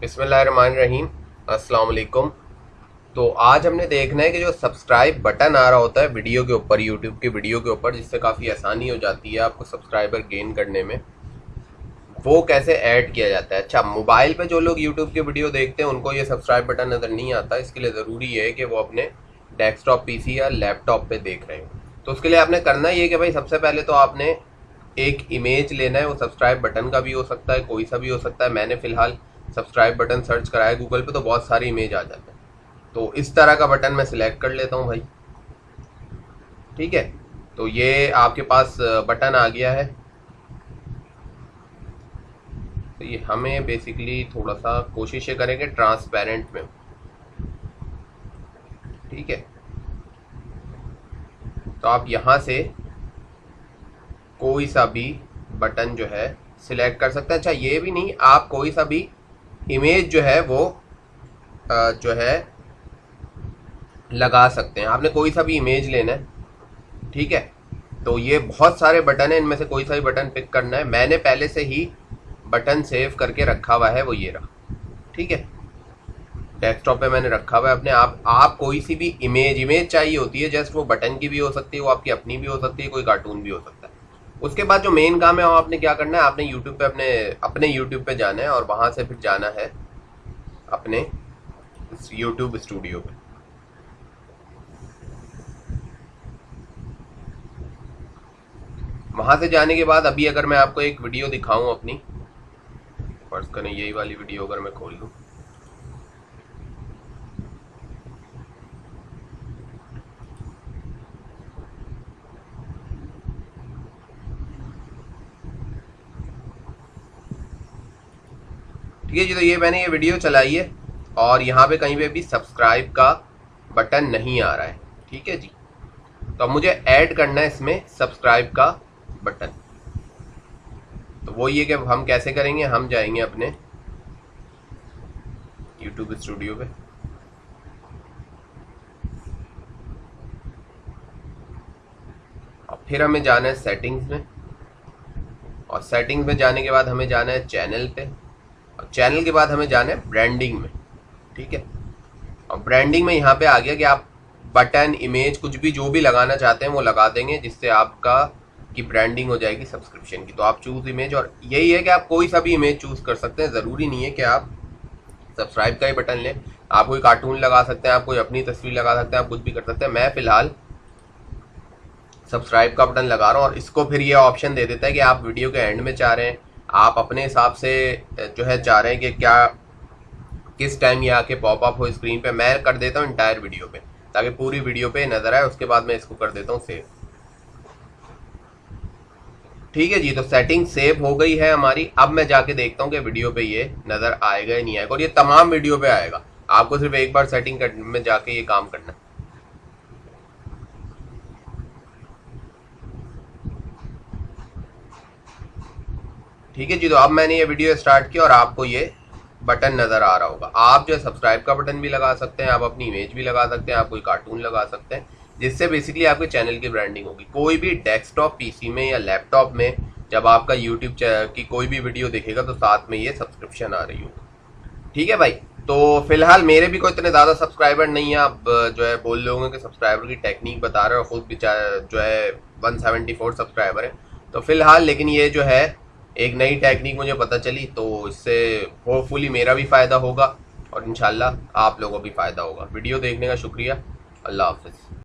बिस्मिल्लाहिर्रहमानिर्रहीम। अस्सलाम वालेकुम। तो आज हमने देखना है कि जो सब्सक्राइब बटन आ रहा होता है वीडियो के ऊपर, यूट्यूब की वीडियो के ऊपर, जिससे काफ़ी आसानी हो जाती है आपको सब्सक्राइबर गेन करने में, वो कैसे ऐड किया जाता है। अच्छा, मोबाइल पे जो लोग यूट्यूब की वीडियो देखते हैं उनको ये सब्सक्राइब बटन नज़र नहीं आता। इसके लिए ज़रूरी है कि वो अपने डेस्कटॉप पीसी या लैपटॉप पे देख रहे हो। तो उसके लिए आपने करना ये कि भाई सबसे पहले तो आपने एक इमेज लेना है। वो सब्सक्राइब बटन का भी हो सकता है, कोई सा भी हो सकता है। मैंने फ़िलहाल सब्सक्राइब बटन सर्च कराया गूगल पे तो बहुत सारी इमेज आ जाते हैं। तो इस तरह का बटन मैं सिलेक्ट कर लेता हूँ भाई। ठीक है, तो ये आपके पास बटन आ गया है। तो ये हमें बेसिकली थोड़ा सा कोशिश ये करेंगे ट्रांसपेरेंट में। ठीक है, तो आप यहाँ से कोई सा भी बटन जो है सिलेक्ट कर सकते हैं। अच्छा, ये भी नहीं, आप कोई सा भी इमेज जो है वो जो है लगा सकते हैं। आपने कोई सा भी इमेज लेना है। ठीक है, तो ये बहुत सारे बटन है, इनमें से कोई सा भी बटन पिक करना है। मैंने पहले से ही बटन सेव करके रखा हुआ है, वो ये रहा। ठीक है, डेस्कटॉप पे मैंने रखा हुआ है अपने। आप कोई सी भी इमेज चाहिए होती है, जस्ट वो बटन की भी हो सकती है, वो आपकी अपनी भी हो सकती है, कोई कार्टून भी हो सकता है। उसके बाद जो मेन काम है वो आपने क्या करना है, आपने यूट्यूब पे अपने यूट्यूब पे जाना है और वहां से फिर जाना है अपने यूट्यूब स्टूडियो पे। वहां से जाने के बाद अभी अगर मैं आपको एक वीडियो दिखाऊं अपनी, फर्ज करें यही वाली वीडियो अगर मैं खोल लूं, ठीक है जी। तो ये मैंने ये वीडियो चलाई है और यहाँ पे कहीं पे भी सब्सक्राइब का बटन नहीं आ रहा है। ठीक है जी, तो अब मुझे ऐड करना है इसमें सब्सक्राइब का बटन। तो वो ये कि हम कैसे करेंगे, हम जाएंगे अपने यूट्यूब स्टूडियो पे और फिर हमें जाना है सेटिंग्स में, और सेटिंग्स में जाने के बाद हमें जाना है चैनल पे, और चैनल के बाद हमें जाना है ब्रांडिंग में। ठीक है, और ब्रांडिंग में यहाँ पे आ गया कि आप बटन, इमेज, कुछ भी जो भी लगाना चाहते हैं वो लगा देंगे, जिससे आपका की ब्रांडिंग हो जाएगी सब्सक्रिप्शन की। तो आप चूज इमेज, और यही है कि आप कोई सा भी इमेज चूज कर सकते हैं। ज़रूरी नहीं है कि आप सब्सक्राइब का ही बटन लें। आप कोई कार्टून लगा सकते हैं, आप कोई अपनी तस्वीर लगा सकते हैं, आप कुछ भी कर सकते हैं। मैं फिलहाल सब्सक्राइब का बटन लगा रहा हूँ, और इसको फिर ये ऑप्शन दे देता है कि आप वीडियो के एंड में चाह रहे हैं, आप अपने हिसाब से जो है चाह रहे हैं कि क्या किस टाइम ये आके पॉपअप हो स्क्रीन पे। मैं कर देता हूँ इंटायर वीडियो पे, ताकि पूरी वीडियो पे नजर आए। उसके बाद मैं इसको कर देता हूँ सेव। ठीक है जी, तो सेटिंग सेव हो गई है हमारी। अब मैं जाके देखता हूँ कि वीडियो पे ये नजर आएगा या नहीं आएगा, और ये तमाम वीडियो पे आएगा। आपको सिर्फ एक बार सेटिंग में जाके ये काम करना है। ठीक है जी, तो अब मैंने ये वीडियो स्टार्ट किया और आपको ये बटन नजर आ रहा होगा। आप जो है सब्सक्राइब का बटन भी लगा सकते हैं, आप अपनी इमेज भी लगा सकते हैं, आप कोई कार्टून लगा सकते हैं, जिससे बेसिकली आपके चैनल की ब्रांडिंग होगी। कोई भी डेस्कटॉप पीसी में या लैपटॉप में जब आपका यूट्यूब की कोई भी वीडियो देखेगा तो साथ में ये सब्सक्रिप्शन आ रही होगी। ठीक है भाई, तो फिलहाल मेरे भी कोई इतने ज़्यादा सब्सक्राइबर नहीं है। आप जो है बोल रहे होंगे कि सब्सक्राइबर की टेक्निक बता रहे हो, खुद भी जो है 174 सब्सक्राइबर है। तो फिलहाल लेकिन ये जो है एक नई टेक्निक मुझे पता चली, तो इससे होपफुली मेरा भी फ़ायदा होगा और इंशाल्लाह आप लोगों को भी फ़ायदा होगा। वीडियो देखने का शुक्रिया। अल्लाह हाफिज़।